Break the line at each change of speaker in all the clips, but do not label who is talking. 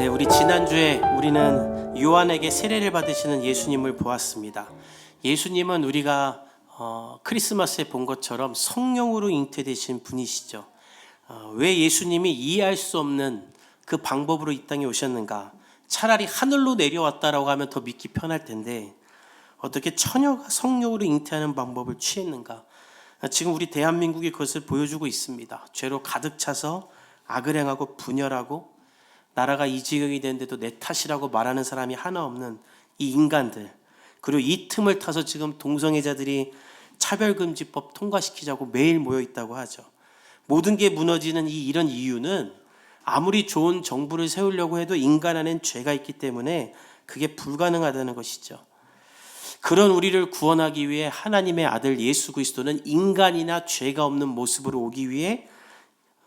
네, 우리 지난주에 우리는 요한에게 세례를 받으시는 예수님을 보았습니다. 예수님은 우리가 크리스마스에 본 것처럼 성령으로 잉태되신 분이시죠. 왜 예수님이 이해할 수 없는 그 방법으로 이 땅에 오셨는가? 차라리 하늘로 내려왔다라고 하면 더 믿기 편할 텐데 어떻게 처녀가 성령으로 잉태하는 방법을 취했는가? 지금 우리 대한민국이 그것을 보여주고 있습니다. 죄로 가득 차서 악을 행하고 분열하고 나라가 이 지경이 되는데도 내 탓이라고 말하는 사람이 하나 없는 이 인간들, 그리고 이 틈을 타서 지금 동성애자들이 차별금지법 통과시키자고 매일 모여 있다고 하죠. 모든 게 무너지는 이런 이유는 아무리 좋은 정부를 세우려고 해도 인간 안엔 죄가 있기 때문에 그게 불가능하다는 것이죠. 그런 우리를 구원하기 위해 하나님의 아들 예수 그리스도는 인간이나 죄가 없는 모습으로 오기 위해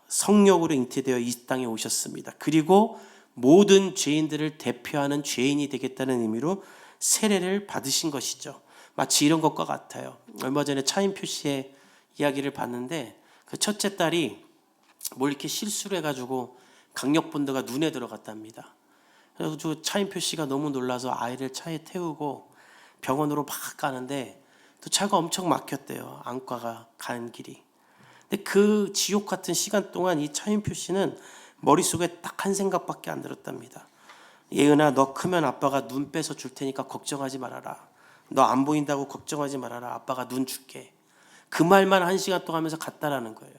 성령으로 잉태되어 이 땅에 오셨습니다. 그리고 모든 죄인들을 대표하는 죄인이 되겠다는 의미로 세례를 받으신 것이죠. 마치 이런 것과 같아요. 얼마 전에 차인표 씨의 이야기를 봤는데 그 첫째 딸이 뭘 이렇게 실수를 해가지고 강력본드가 눈에 들어갔답니다. 그래서 차인표 씨가 너무 놀라서 아이를 차에 태우고 병원으로 막 가는데 또 차가 엄청 막혔대요. 안과가 가는 길이. 근데 그 지옥 같은 시간 동안 이 차인표 씨는 머릿속에 딱 한 생각밖에 안 들었답니다. 예은아, 너 크면 아빠가 눈 빼서 줄 테니까 걱정하지 말아라. 너 안 보인다고 걱정하지 말아라. 아빠가 눈 줄게. 그 말만 1시간 동안 하면서 갔다라는 거예요.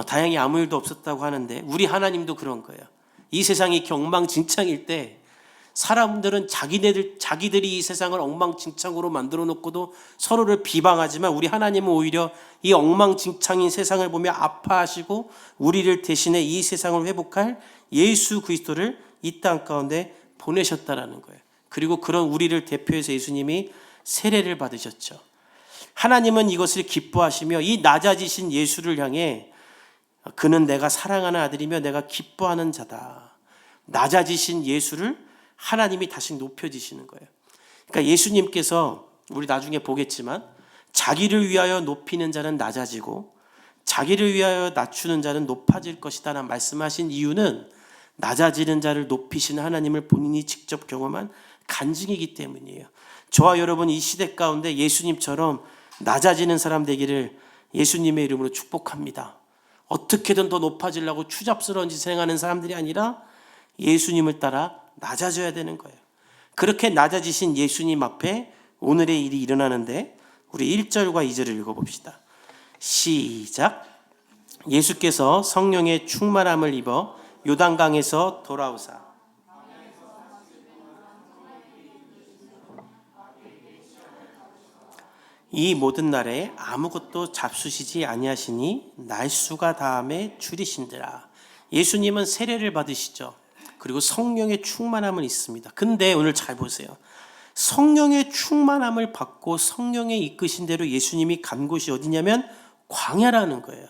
다행히 아무 일도 없었다고 하는데 우리 하나님도 그런 거예요. 이 세상이 이렇게 엉망진창일 때 사람들은 자기들이 이 세상을 엉망진창으로 만들어 놓고도 서로를 비방하지만 우리 하나님은 오히려 이 엉망진창인 세상을 보며 아파하시고 우리를 대신해 이 세상을 회복할 예수 그리스도를 이 땅 가운데 보내셨다라는 거예요. 그리고 그런 우리를 대표해서 예수님이 세례를 받으셨죠. 하나님은 이것을 기뻐하시며 이 낮아지신 예수를 향해 그는 내가 사랑하는 아들이며 내가 기뻐하는 자다. 낮아지신 예수를 하나님이 다시 높여지시는 거예요. 그러니까 예수님께서 우리 나중에 보겠지만 자기를 위하여 높이는 자는 낮아지고 자기를 위하여 낮추는 자는 높아질 것이다 라는 말씀하신 이유는 낮아지는 자를 높이시는 하나님을 본인이 직접 경험한 간증이기 때문이에요. 저와 여러분 이 시대 가운데 예수님처럼 낮아지는 사람 되기를 예수님의 이름으로 축복합니다. 어떻게든 더 높아지려고 추잡스러운 짓을 행하는 사람들이 아니라 예수님을 따라 낮아져야 되는 거예요. 그렇게 낮아지신 예수님 앞에 오늘의 일이 일어나는데 우리 1절과 2절을 읽어봅시다. 시작. 예수께서 성령의 충만함을 입어 요단강에서 돌아오사 이 모든 날에 아무것도 잡수시지 아니하시니 날수가 다함에 줄이신지라. 예수님은 세례를 받으시죠. 그리고 성령의 충만함은 있습니다. 근데 오늘 잘 보세요. 성령의 충만함을 받고 성령의 이끄신 대로 예수님이 간 곳이 어디냐면 광야라는 거예요.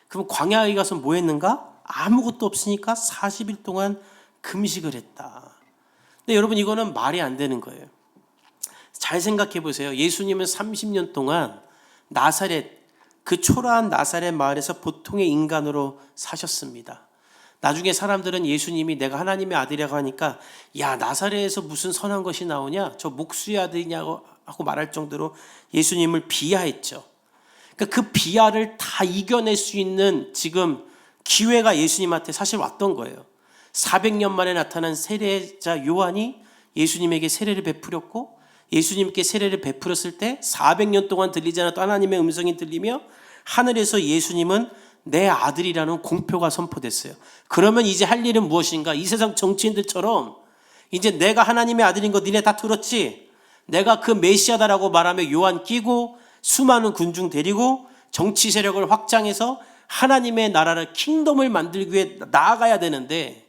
그럼 광야에 가서 뭐 했는가? 아무것도 없으니까 40일 동안 금식을 했다. 근데 여러분 이거는 말이 안 되는 거예요. 잘 생각해 보세요. 예수님은 30년 동안 나사렛, 그 초라한 나사렛 마을에서 보통의 인간으로 사셨습니다. 나중에 사람들은 예수님이 내가 하나님의 아들이라고 하니까 야 나사렛에서 무슨 선한 것이 나오냐, 저 목수의 아들이냐고 하고 말할 정도로 예수님을 비하했죠. 그러니까 그 비하를 다 이겨낼 수 있는 지금 기회가 예수님한테 사실 왔던 거예요. 400년 만에 나타난 세례자 요한이 예수님에게 세례를 베풀었고 예수님께 세례를 베풀었을 때 400년 동안 들리지 않았던 하나님의 음성이 들리며 하늘에서 예수님은 내 아들이라는 공표가 선포됐어요. 그러면 이제 할 일은 무엇인가? 이 세상 정치인들처럼 이제 내가 하나님의 아들인 거 니네 다 들었지? 내가 그 메시아다라고 말하며 요한 끼고 수많은 군중 데리고 정치 세력을 확장해서 하나님의 나라를 킹덤을 만들기 위해 나아가야 되는데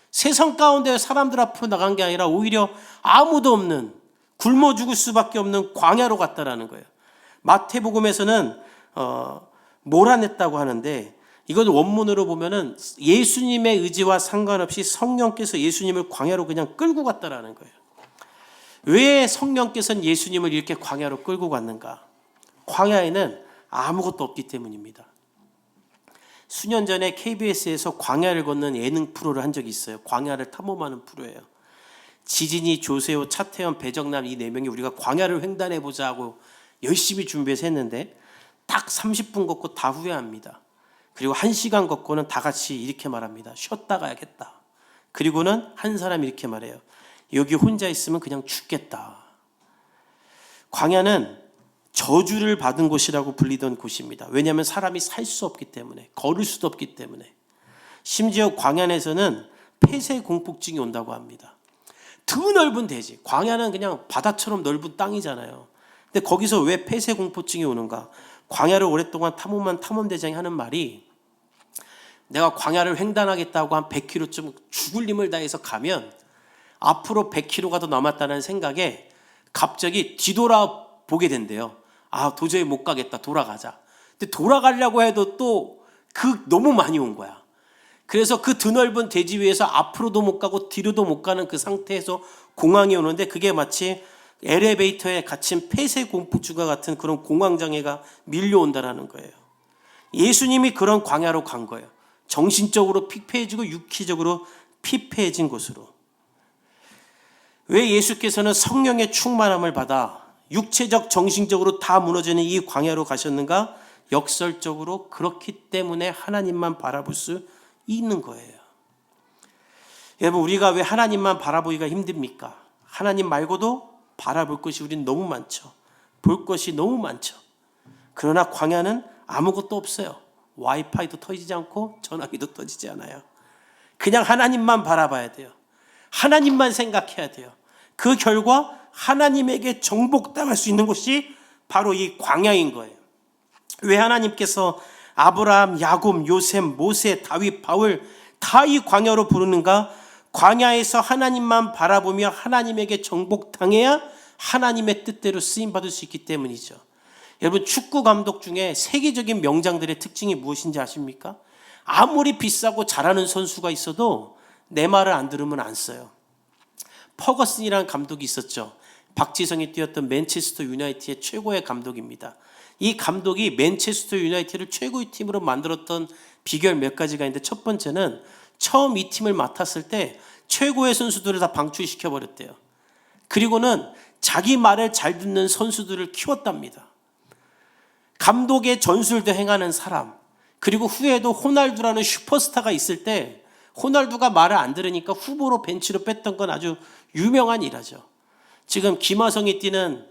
세상 가운데 사람들 앞으로 나간 게 아니라 오히려 아무도 없는 굶어 죽을 수밖에 없는 광야로 갔다라는 거예요. 마태복음에서는 몰아냈다고 하는데 이건 원문으로 보면은 예수님의 의지와 상관없이 성령께서 예수님을 광야로 그냥 끌고 갔다라는 거예요. 왜 성령께서는 예수님을 이렇게 광야로 끌고 갔는가? 광야에는 아무것도 없기 때문입니다. 수년 전에 KBS에서 광야를 걷는 예능 프로를 한 적이 있어요. 광야를 탐험하는 프로예요. 지진이, 조세호, 차태현, 배정남 이 4명이 우리가 광야를 횡단해보자 하고 열심히 준비해서 했는데 딱 30분 걷고 다 후회합니다. 그리고 1시간 걷고는 다 같이 이렇게 말합니다. 쉬었다 가야겠다. 그리고는 한 사람이 이렇게 말해요. 여기 혼자 있으면 그냥 죽겠다. 광야는 저주를 받은 곳이라고 불리던 곳입니다. 왜냐하면 사람이 살 수 없기 때문에, 걸을 수도 없기 때문에. 심지어 광야에서는 폐쇄 공포증이 온다고 합니다. 드넓은 대지, 광야는 그냥 바다처럼 넓은 땅이잖아요. 근데 거기서 왜 폐쇄 공포증이 오는가? 광야를 오랫동안 탐험한 탐험대장이 하는 말이, 내가 광야를 횡단하겠다고 한 100km쯤 죽을 힘을 다해서 가면 앞으로 100km가 더 남았다는 생각에 갑자기 뒤돌아보게 된대요. 아, 도저히 못 가겠다, 돌아가자. 근데 돌아가려고 해도 또 너무 많이 온 거야. 그래서 그 드넓은 대지 위에서 앞으로도 못 가고 뒤로도 못 가는 그 상태에서 공황이 오는데, 그게 마치 엘리베이터에 갇힌 폐쇄 공포증과 같은 그런 공황장애가 밀려온다라는 거예요. 예수님이 그런 광야로 간 거예요. 정신적으로 피폐해지고 육체적으로 피폐해진 곳으로. 왜 예수께서는 성령의 충만함을 받아 육체적, 정신적으로 다 무너지는 이 광야로 가셨는가? 역설적으로 그렇기 때문에 하나님만 바라볼 수 있는 거예요. 여러분, 우리가 왜 하나님만 바라보기가 힘듭니까? 하나님 말고도 바라볼 것이 우린 너무 많죠. 볼 것이 너무 많죠. 그러나 광야는 아무것도 없어요. 와이파이도 터지지 않고 전화기도 터지지 않아요. 그냥 하나님만 바라봐야 돼요. 하나님만 생각해야 돼요. 그 결과 하나님에게 정복당할 수 있는 곳이 바로 이 광야인 거예요. 왜 하나님께서 아브라함, 야곱, 요셉, 모세, 다윗, 바울 다 이 광야로 부르는가? 광야에서 하나님만 바라보며 하나님에게 정복당해야 하나님의 뜻대로 쓰임받을 수 있기 때문이죠. 여러분, 축구 감독 중에 세계적인 명장들의 특징이 무엇인지 아십니까? 아무리 비싸고 잘하는 선수가 있어도 내 말을 안 들으면 안 써요. 퍼거슨이라는 감독이 있었죠. 박지성이 뛰었던 맨체스터 유나이티드의 최고의 감독입니다. 이 감독이 맨체스터 유나이티드를 최고의 팀으로 만들었던 비결 몇 가지가 있는데, 첫 번째는 처음 이 팀을 맡았을 때 최고의 선수들을 다 방출시켜버렸대요. 그리고는 자기 말을 잘 듣는 선수들을 키웠답니다. 감독의 전술도 행하는 사람, 그리고 후에도 호날두라는 슈퍼스타가 있을 때 호날두가 말을 안 들으니까 후보로 벤치로 뺐던 건 아주 유명한 일화죠. 지금 김하성이 뛰는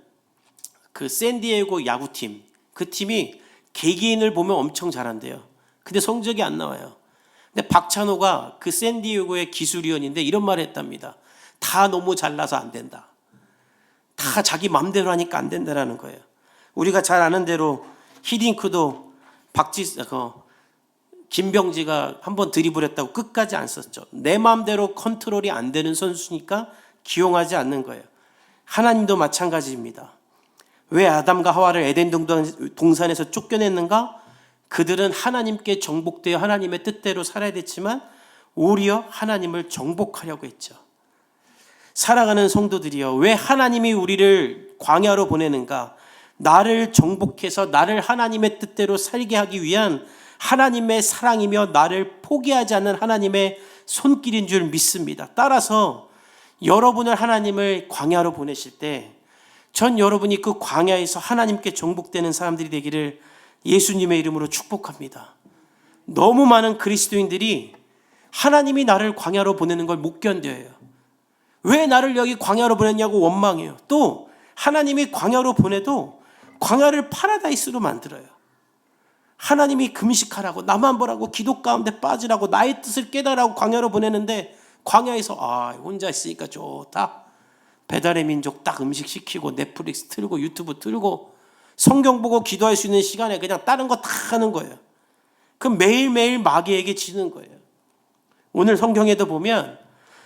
그 샌디에고 야구팀, 그 팀이 개개인을 보면 엄청 잘한대요. 근데 성적이 안 나와요. 근데 박찬호가 그 샌디에고의 기술위원인데 이런 말을 했답니다. 다 너무 잘나서 안 된다. 다 자기 맘대로 하니까 안 된다라는 거예요. 우리가 잘 아는 대로 히딩크도 김병지가 한번 드리블했다고 끝까지 안 썼죠. 내 마음대로 컨트롤이 안 되는 선수니까 기용하지 않는 거예요. 하나님도 마찬가지입니다. 왜 아담과 하와를 에덴 동산에서 쫓겨냈는가? 그들은 하나님께 정복되어 하나님의 뜻대로 살아야 됐지만 오히려 하나님을 정복하려고 했죠. 사랑하는 성도들이여, 왜 하나님이 우리를 광야로 보내는가? 나를 정복해서 나를 하나님의 뜻대로 살게 하기 위한 하나님의 사랑이며 나를 포기하지 않는 하나님의 손길인 줄 믿습니다. 따라서 여러분을 하나님을 광야로 보내실 때 전 여러분이 그 광야에서 하나님께 정복되는 사람들이 되기를 예수님의 이름으로 축복합니다. 너무 많은 그리스도인들이 하나님이 나를 광야로 보내는 걸 못 견뎌요. 왜 나를 여기 광야로 보냈냐고 원망해요. 또 하나님이 광야로 보내도 광야를 파라다이스로 만들어요. 하나님이 금식하라고, 나만 보라고, 기도 가운데 빠지라고, 나의 뜻을 깨달으라고 광야로 보내는데 광야에서 혼자 있으니까 좋다. 배달의 민족 딱 음식 시키고 넷플릭스 틀고 유튜브 틀고 성경 보고 기도할 수 있는 시간에 그냥 다른 거 다 하는 거예요. 그럼 매일매일 마귀에게 지는 거예요. 오늘 성경에도 보면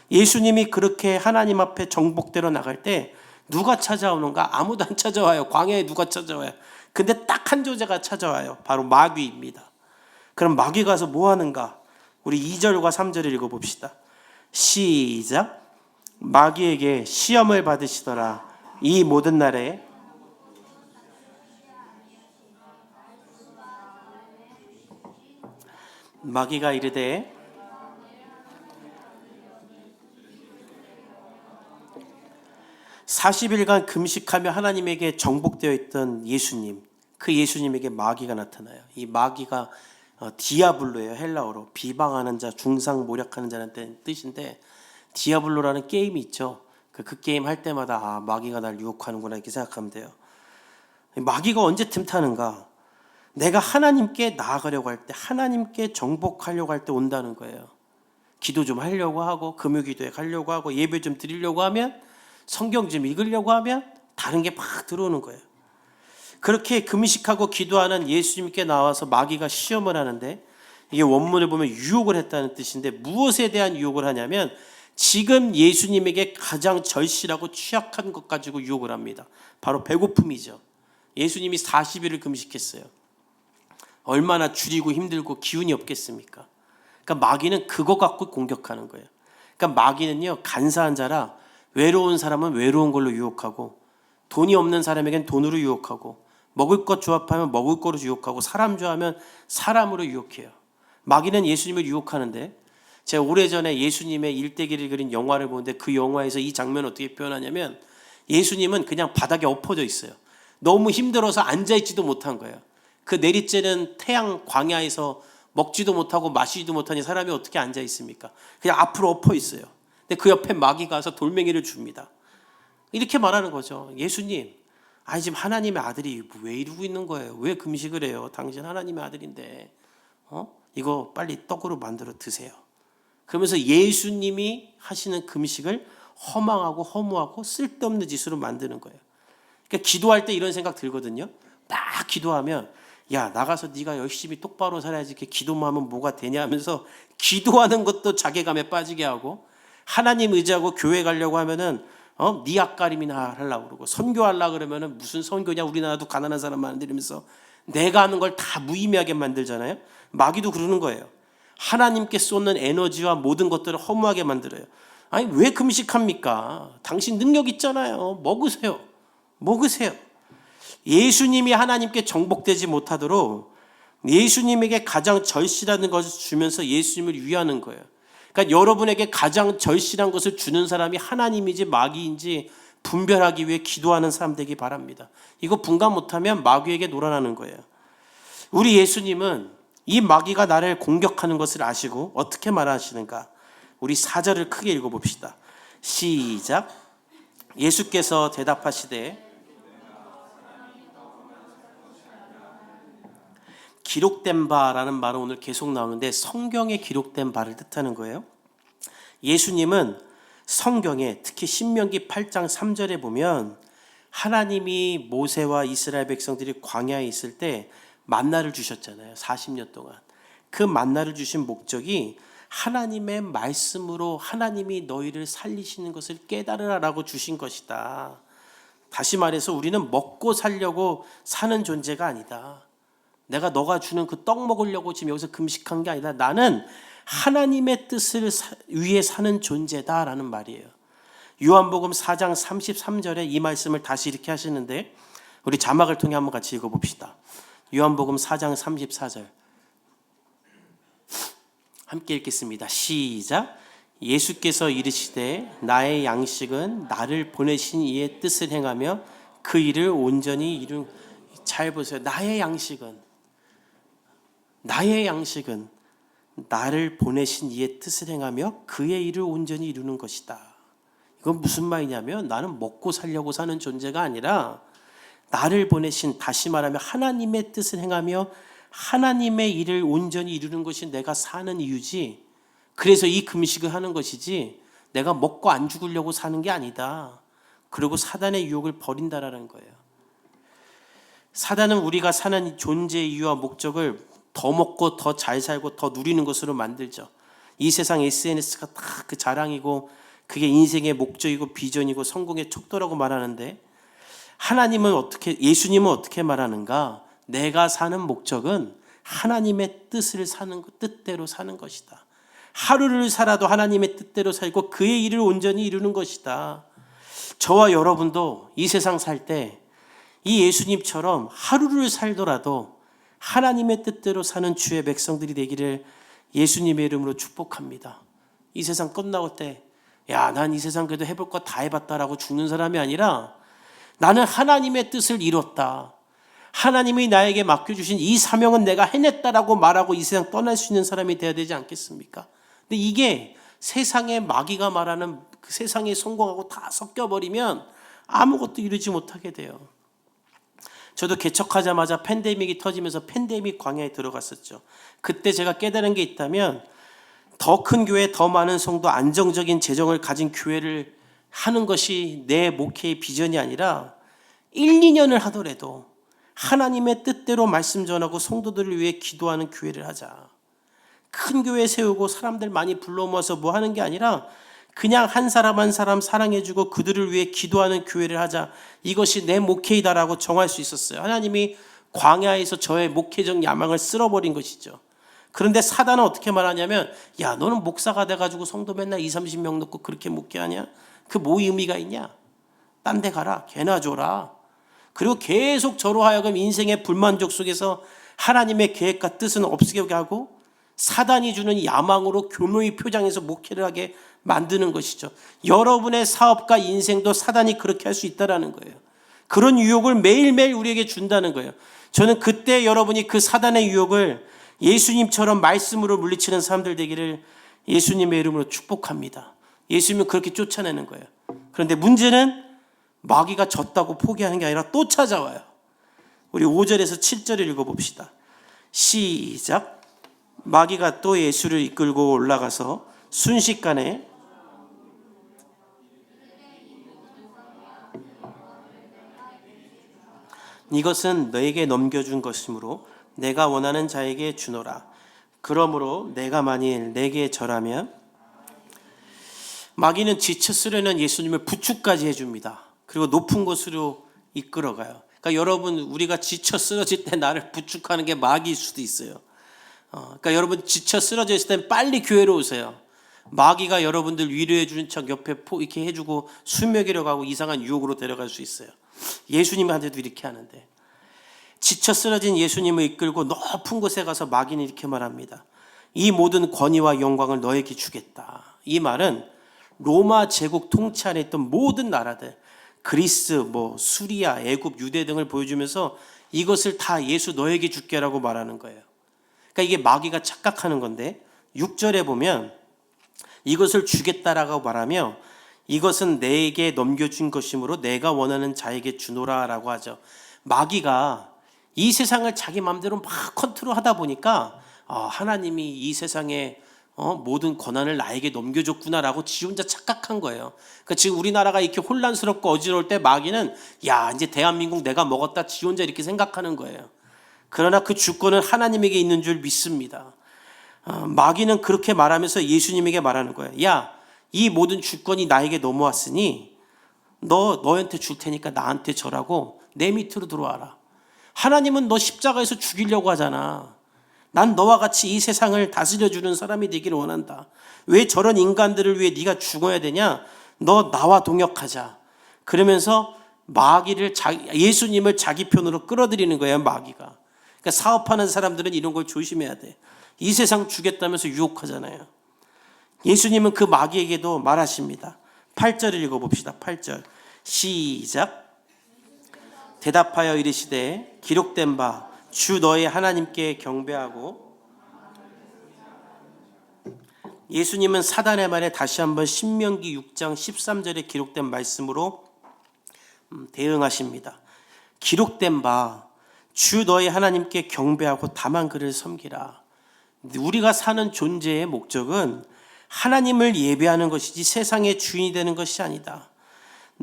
예수님이 그렇게 하나님 앞에 정복대로 나갈 때 누가 찾아오는가? 아무도 안 찾아와요. 광야에 누가 찾아와요? 근데 딱 한 조제가 찾아와요. 바로 마귀입니다. 그럼 마귀 가서 뭐 하는가? 우리 2절과 3절을 읽어봅시다. 시작. 마귀에게 시험을 받으시더라. 이 모든 날에 마귀가 이르되 (40일간) 금식하며 하나님에게 정복되어 있던 예수님, 그 예수님에게 마귀가 나타나요. 이 마귀가 디아블로예요. 헬라어로 비방하는 자, 중상모략하는 자라는 뜻인데, 디아블로라는 게임이 있죠. 그 게임 할 때마다 마귀가 날 유혹하는구나 이렇게 생각하면 돼요. 마귀가 언제 틈타는가? 내가 하나님께 나아가려고 할 때, 하나님께 정복하려고 할 때 온다는 거예요. 기도 좀 하려고 하고, 금요기도에 가려고 하고, 예배 좀 드리려고 하면, 성경 좀 읽으려고 하면 다른 게 막 들어오는 거예요. 그렇게 금식하고 기도하는 예수님께 나와서 마귀가 시험을 하는데, 이게 원문을 보면 유혹을 했다는 뜻인데, 무엇에 대한 유혹을 하냐면 지금 예수님에게 가장 절실하고 취약한 것 가지고 유혹을 합니다. 바로 배고픔이죠. 예수님이 40일을 금식했어요. 얼마나 줄이고 힘들고 기운이 없겠습니까? 그러니까 마귀는 그거 갖고 공격하는 거예요. 그러니까 마귀는요, 간사한 자라 외로운 사람은 외로운 걸로 유혹하고, 돈이 없는 사람에겐 돈으로 유혹하고, 먹을 것 조합하면 먹을 거로 유혹하고, 사람 좋아하면 사람으로 유혹해요. 마귀는 예수님을 유혹하는데, 제가 오래전에 예수님의 일대기를 그린 영화를 보는데, 그 영화에서 이 장면을 어떻게 표현하냐면, 예수님은 그냥 바닥에 엎어져 있어요. 너무 힘들어서 앉아있지도 못한 거예요. 그 내리쬐는 태양 광야에서 먹지도 못하고 마시지도 못하니 사람이 어떻게 앉아있습니까? 그냥 앞으로 엎어 있어요. 근데 그 옆에 마귀가 와서 돌멩이를 줍니다. 이렇게 말하는 거죠. 예수님, 아니 지금 하나님의 아들이 왜 이러고 있는 거예요? 왜 금식을 해요? 당신 하나님의 아들인데 이거 빨리 떡으로 만들어 드세요. 그러면서 예수님이 하시는 금식을 허망하고 허무하고 쓸데없는 짓으로 만드는 거예요. 그러니까 기도할 때 이런 생각 들거든요. 막 기도하면, 야 나가서 네가 열심히 똑바로 살아야지 이렇게 기도만 하면 뭐가 되냐 하면서 기도하는 것도 자괴감에 빠지게 하고, 하나님 의지하고 교회 가려고 하면은 네 앞가림이나 하려고 그러고, 선교하려고 그러면은 무슨 선교냐, 우리나라도 가난한 사람 많은데 이러면서 내가 하는 걸 다 무의미하게 만들잖아요. 마귀도 그러는 거예요. 하나님께 쏟는 에너지와 모든 것들을 허무하게 만들어요. 아니 왜 금식합니까? 당신 능력 있잖아요. 먹으세요. 예수님이 하나님께 정복되지 못하도록 예수님에게 가장 절실한 것을 주면서 예수님을 위하는 거예요. 그러니까 여러분에게 가장 절실한 것을 주는 사람이 하나님인지 마귀인지 분별하기 위해 기도하는 사람 되기 바랍니다. 이거 분간 못하면 마귀에게 놀아나는 거예요. 우리 예수님은 이 마귀가 나를 공격하는 것을 아시고 어떻게 말하시는가? 우리 4절을 크게 읽어봅시다. 시작. 예수께서 대답하시되, 기록된 바라는 말은 오늘 계속 나오는데 성경에 기록된 바를 뜻하는 거예요. 예수님은 성경에 특히 신명기 8장 3절에 보면 하나님이 모세와 이스라엘 백성들이 광야에 있을 때 만나를 주셨잖아요. 40년 동안. 그 만나를 주신 목적이 하나님의 말씀으로 하나님이 너희를 살리시는 것을 깨달으라라고 주신 것이다. 다시 말해서 우리는 먹고 살려고 사는 존재가 아니다. 내가 너가 주는 그 떡 먹으려고 지금 여기서 금식한 게 아니다. 나는 하나님의 뜻을 위해 사는 존재다라는 말이에요. 요한복음 4장 33절에 이 말씀을 다시 이렇게 하시는데, 우리 자막을 통해 한번 같이 읽어봅시다. 요한복음 4장 34절 함께 읽겠습니다. 시작. 예수께서 이르시되 나의 양식은 나를 보내신 이의 뜻을 행하며 그 일을 온전히 이룬. 잘 보세요. 나의 양식은 나를 보내신 이의 뜻을 행하며 그의 일을 온전히 이루는 것이다. 이건 무슨 말이냐면, 나는 먹고 살려고 사는 존재가 아니라 나를 보내신, 다시 말하면 하나님의 뜻을 행하며 하나님의 일을 온전히 이루는 것이 내가 사는 이유지, 그래서 이 금식을 하는 것이지 내가 먹고 안 죽으려고 사는 게 아니다. 그리고 사단의 유혹을 버린다라는 거예요. 사단은 우리가 사는 존재의 이유와 목적을 더 먹고 더 잘 살고 더 누리는 것으로 만들죠. 이 세상 SNS가 다 그 자랑이고 그게 인생의 목적이고 비전이고 성공의 척도라고 말하는데, 예수님은 어떻게 말하는가? 내가 사는 목적은 하나님의 뜻대로 사는 것이다. 하루를 살아도 하나님의 뜻대로 살고 그의 일을 온전히 이루는 것이다. 저와 여러분도 이 세상 살 때 이 예수님처럼 하루를 살더라도 하나님의 뜻대로 사는 주의 백성들이 되기를 예수님의 이름으로 축복합니다. 이 세상 끝나고 때, 야, 난 이 세상 그래도 해볼 거 다 해봤다라고 죽는 사람이 아니라 나는 하나님의 뜻을 이뤘다. 하나님이 나에게 맡겨주신 이 사명은 내가 해냈다라고 말하고 이 세상 떠날 수 있는 사람이 되어야 되지 않겠습니까? 근데 이게 세상의 마귀가 말하는 그 세상의 성공하고 다 섞여버리면 아무것도 이루지 못하게 돼요. 저도 개척하자마자 팬데믹이 터지면서 팬데믹 광야에 들어갔었죠. 그때 제가 깨달은 게 있다면 더 큰 교회, 더 많은 성도, 안정적인 재정을 가진 교회를 하는 것이 내 목회의 비전이 아니라 1, 2년을 하더라도 하나님의 뜻대로 말씀 전하고 성도들을 위해 기도하는 교회를 하자. 큰 교회 세우고 사람들 많이 불러 모아서 뭐 하는 게 아니라 그냥 한 사람 한 사람 사랑해주고 그들을 위해 기도하는 교회를 하자. 이것이 내 목회이다라고 정할 수 있었어요. 하나님이 광야에서 저의 목회적 야망을 쓸어버린 것이죠. 그런데 사단은 어떻게 말하냐면, 야, 너는 목사가 돼가지고 성도 맨날 20, 30명 넣고 그렇게 목회하냐? 그 뭐 의미가 있냐? 딴 데 가라. 개나 줘라. 그리고 계속 저로 하여금 인생의 불만족 속에서 하나님의 계획과 뜻은 없게 하고 사단이 주는 야망으로 교묘히 표장해서 목회를 하게 만드는 것이죠. 여러분의 사업과 인생도 사단이 그렇게 할 수 있다는 거예요. 그런 유혹을 매일매일 우리에게 준다는 거예요. 저는 그때 여러분이 그 사단의 유혹을 예수님처럼 말씀으로 물리치는 사람들 되기를 예수님의 이름으로 축복합니다. 예수님은 그렇게 쫓아내는 거예요. 그런데 문제는 마귀가 졌다고 포기하는 게 아니라 또 찾아와요. 우리 5절에서 7절을 읽어봅시다. 시작. 마귀가 또 예수를 이끌고 올라가서 순식간에 이것은 너에게 넘겨준 것이므로 내가 원하는 자에게 주노라. 그러므로 내가 만일 내게 절하면, 마귀는 지쳐 쓰려는 예수님을 부축까지 해줍니다. 그리고 높은 곳으로 이끌어가요. 그러니까 여러분, 우리가 지쳐 쓰러질 때 나를 부축하는 게 마귀일 수도 있어요. 그러니까 여러분 지쳐 쓰러져 있을 땐 빨리 교회로 오세요. 마귀가 여러분들 위로해 주는 척 옆에 이렇게 해주고 술 먹이려고 하고 이상한 유혹으로 데려갈 수 있어요. 예수님한테도 이렇게 하는데, 지쳐 쓰러진 예수님을 이끌고 높은 곳에 가서 마귀는 이렇게 말합니다. 이 모든 권위와 영광을 너에게 주겠다. 이 말은 로마 제국 통치 안에 있던 모든 나라들, 그리스, 수리아, 애굽, 유대 등을 보여주면서 이것을 다 예수 너에게 줄게라고 말하는 거예요. 그러니까 이게 마귀가 착각하는 건데, 6절에 보면 이것을 주겠다라고 말하며 이것은 내게 넘겨준 것이므로 내가 원하는 자에게 주노라라고 하죠. 마귀가 이 세상을 자기 마음대로 막 컨트롤하다 보니까 하나님이 이 세상에 모든 권한을 나에게 넘겨줬구나라고 지 혼자 착각한 거예요. 그러니까 지금 우리나라가 이렇게 혼란스럽고 어지러울 때 마귀는, 야, 이제 대한민국 내가 먹었다, 지 혼자 이렇게 생각하는 거예요. 그러나 그 주권은 하나님에게 있는 줄 믿습니다. 마귀는 그렇게 말하면서 예수님에게 말하는 거예요. 야, 이 모든 주권이 나에게 넘어왔으니 너한테 줄 테니까 나한테 절하고 내 밑으로 들어와라. 하나님은 너 십자가에서 죽이려고 하잖아. 난 너와 같이 이 세상을 다스려주는 사람이 되기를 원한다. 왜 저런 인간들을 위해 네가 죽어야 되냐? 너 나와 동역하자. 그러면서 예수님을 자기 편으로 끌어들이는 거예요, 마귀가. 그러니까 사업하는 사람들은 이런 걸 조심해야 돼. 이 세상 주겠다면서 유혹하잖아요. 예수님은 그 마귀에게도 말하십니다. 8절을 읽어봅시다. 8절 시작. 대답하여 이르시되 기록된 바 주 너의 하나님께 경배하고. 예수님은 사단의 말에 다시 한번 신명기 6장 13절에 기록된 말씀으로 대응하십니다. 기록된 바 주 너의 하나님께 경배하고 다만 그를 섬기라. 우리가 사는 존재의 목적은 하나님을 예배하는 것이지 세상의 주인이 되는 것이 아니다.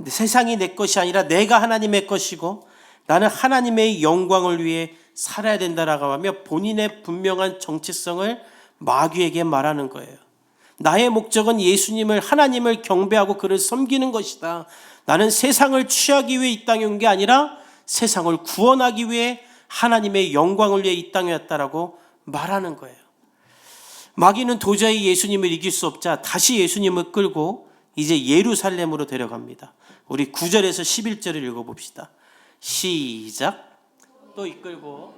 세상이 내 것이 아니라 내가 하나님의 것이고 나는 하나님의 영광을 위해 살아야 된다라고 하며 본인의 분명한 정체성을 마귀에게 말하는 거예요. 나의 목적은 예수님을, 하나님을 경배하고 그를 섬기는 것이다. 나는 세상을 취하기 위해 이 땅에 온 게 아니라 세상을 구원하기 위해 하나님의 영광을 위해 이 땅에 왔다라고 말하는 거예요. 마귀는 도저히 예수님을 이길 수 없자 다시 예수님을 끌고 이제 예루살렘으로 데려갑니다. 우리 9절에서 11절을 읽어봅시다. 시작. 또 이끌고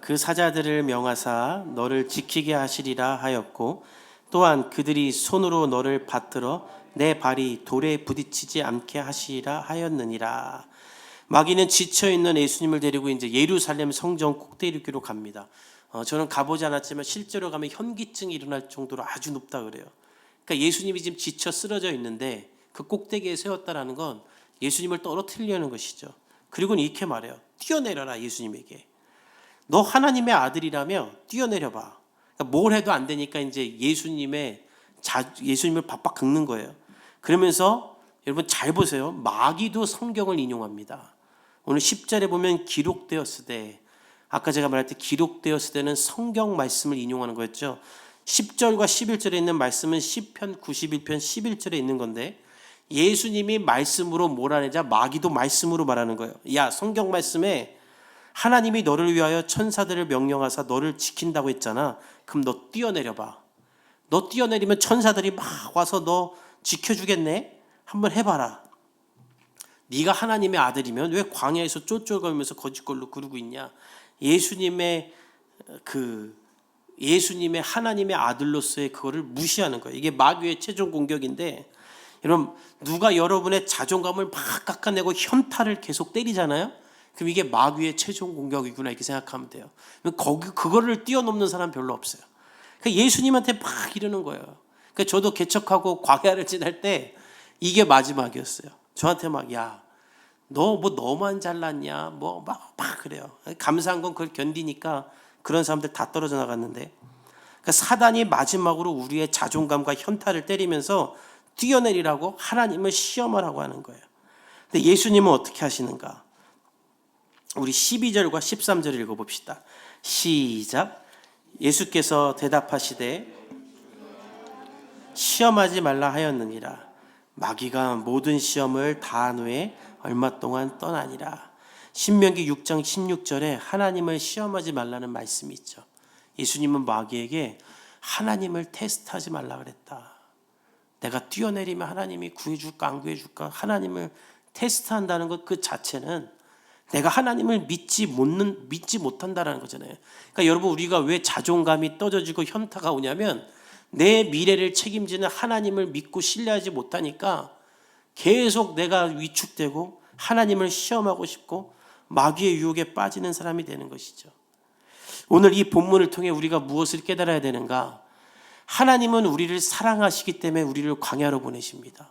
그 사자들을 명하사 너를 지키게 하시리라 하였고 또한 그들이 손으로 너를 받들어 내 발이 돌에 부딪히지 않게 하시리라 하였느니라. 마귀는 지쳐 있는 예수님을 데리고 이제 예루살렘 성전 꼭대기로 갑니다. 저는 가보지 않았지만 실제로 가면 현기증이 일어날 정도로 아주 높다 그래요. 그러니까 예수님이 지금 지쳐 쓰러져 있는데 그 꼭대기에 세웠다라는 건 예수님을 떨어뜨리려는 것이죠. 그리고는 이렇게 말해요. 뛰어내려라 예수님에게. 너 하나님의 아들이라며 뛰어내려봐. 그러니까 뭘 해도 안 되니까 이제 예수님을 박박 긁는 거예요. 그러면서 여러분 잘 보세요. 마귀도 성경을 인용합니다. 오늘 10절에 보면 기록되었으되, 아까 제가 말할 때 기록되었을 때는 성경 말씀을 인용하는 거였죠. 10절과 11절에 있는 말씀은 시편 91편 11절에 있는 건데 예수님이 말씀으로 몰아내자 마귀도 말씀으로 말하는 거예요. 야, 성경 말씀에 하나님이 너를 위하여 천사들을 명령하사 너를 지킨다고 했잖아. 그럼 너 뛰어내려봐. 너 뛰어내리면 천사들이 막 와서 너 지켜주겠네? 한번 해봐라. 네가 하나님의 아들이면 왜 광야에서 쫄쫄거리면서 거짓골로 그러고 있냐? 예수님의 하나님의 아들로서의 그거를 무시하는 거예요. 이게 마귀의 최종 공격인데, 여러분 누가 여러분의 자존감을 막 깎아내고 현타를 계속 때리잖아요. 그럼 이게 마귀의 최종 공격이구나 이렇게 생각하면 돼요. 그거를 뛰어넘는 사람 별로 없어요. 그러니까 예수님한테 막 이러는 거예요. 그러니까 저도 개척하고 광야를 지날 때 이게 마지막이었어요. 저한테 막 야, 너 뭐 너만 잘났냐 뭐 막 그래요. 감사한 건 그걸 견디니까 그런 사람들 다 떨어져 나갔는데, 그러니까 사단이 마지막으로 우리의 자존감과 현타를 때리면서 뛰어내리라고 하나님을 시험하라고 하는 거예요. 근데 예수님은 어떻게 하시는가? 우리 12절과 13절을 읽어봅시다. 시작. 예수께서 대답하시되 시험하지 말라 하였느니라. 마귀가 모든 시험을 다한 후에 얼마 동안 떠나니라. 신명기 6장 16절에 하나님을 시험하지 말라는 말씀이 있죠. 예수님은 마귀에게 하나님을 테스트하지 말라 그랬다. 내가 뛰어내리면 하나님이 구해줄까 안 구해줄까 하나님을 테스트한다는 것 그 자체는 내가 하나님을 믿지 못한다는 거잖아요. 그러니까 여러분 우리가 왜 자존감이 떨어지고 현타가 오냐면 내 미래를 책임지는 하나님을 믿고 신뢰하지 못하니까 계속 내가 위축되고 하나님을 시험하고 싶고 마귀의 유혹에 빠지는 사람이 되는 것이죠. 오늘 이 본문을 통해 우리가 무엇을 깨달아야 되는가? 하나님은 우리를 사랑하시기 때문에 우리를 광야로 보내십니다.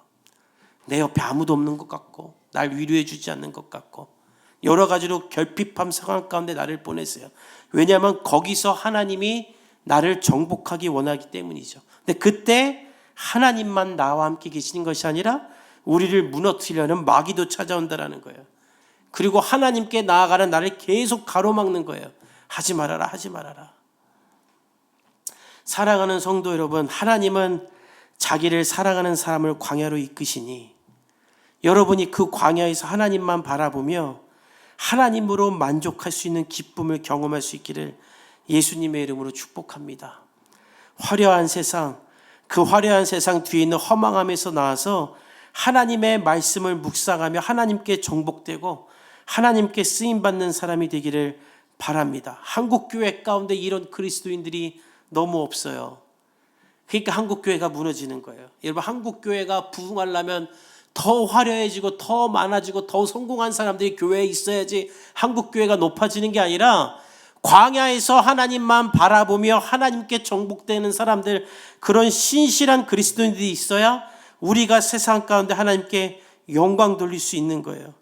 내 옆에 아무도 없는 것 같고 날 위로해 주지 않는 것 같고 여러 가지로 결핍함 상황 가운데 나를 보내세요. 왜냐하면 거기서 하나님이 나를 정복하기 원하기 때문이죠. 근데 그때 하나님만 나와 함께 계시는 것이 아니라 우리를 무너뜨리려는 마귀도 찾아온다라는 거예요. 그리고 하나님께 나아가는 나를 계속 가로막는 거예요. 하지 말아라, 하지 말아라. 사랑하는 성도 여러분, 하나님은 자기를 사랑하는 사람을 광야로 이끄시니 여러분이 그 광야에서 하나님만 바라보며 하나님으로 만족할 수 있는 기쁨을 경험할 수 있기를 예수님의 이름으로 축복합니다. 화려한 세상, 그 화려한 세상 뒤에 있는 허망함에서 나와서 하나님의 말씀을 묵상하며 하나님께 정복되고 하나님께 쓰임받는 사람이 되기를 바랍니다. 한국교회 가운데 이런 그리스도인들이 너무 없어요. 그러니까 한국교회가 무너지는 거예요. 여러분 한국교회가 부흥하려면 더 화려해지고 더 많아지고 더 성공한 사람들이 교회에 있어야지 한국교회가 높아지는 게 아니라 광야에서 하나님만 바라보며 하나님께 정복되는 사람들, 그런 신실한 그리스도인들이 있어야 우리가 세상 가운데 하나님께 영광 돌릴 수 있는 거예요.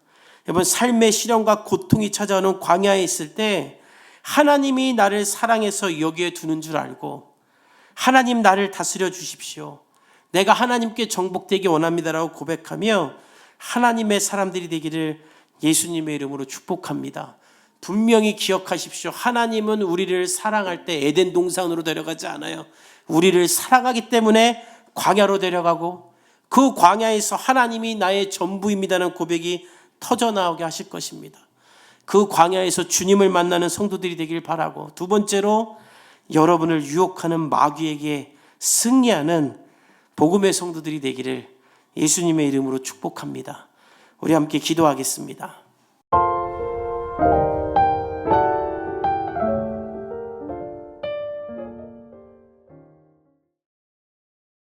여러분 삶의 시련과 고통이 찾아오는 광야에 있을 때 하나님이 나를 사랑해서 여기에 두는 줄 알고 하나님 나를 다스려 주십시오. 내가 하나님께 정복되기 원합니다라고 고백하며 하나님의 사람들이 되기를 예수님의 이름으로 축복합니다. 분명히 기억하십시오. 하나님은 우리를 사랑할 때 에덴 동산으로 데려가지 않아요. 우리를 사랑하기 때문에 광야로 데려가고 그 광야에서 하나님이 나의 전부입니다는 고백이 터져나오게 하실 것입니다. 그 광야에서 주님을 만나는 성도들이 되길 바라고, 두 번째로 여러분을 유혹하는 마귀에게 승리하는 복음의 성도들이 되기를 예수님의 이름으로 축복합니다. 우리 함께 기도하겠습니다.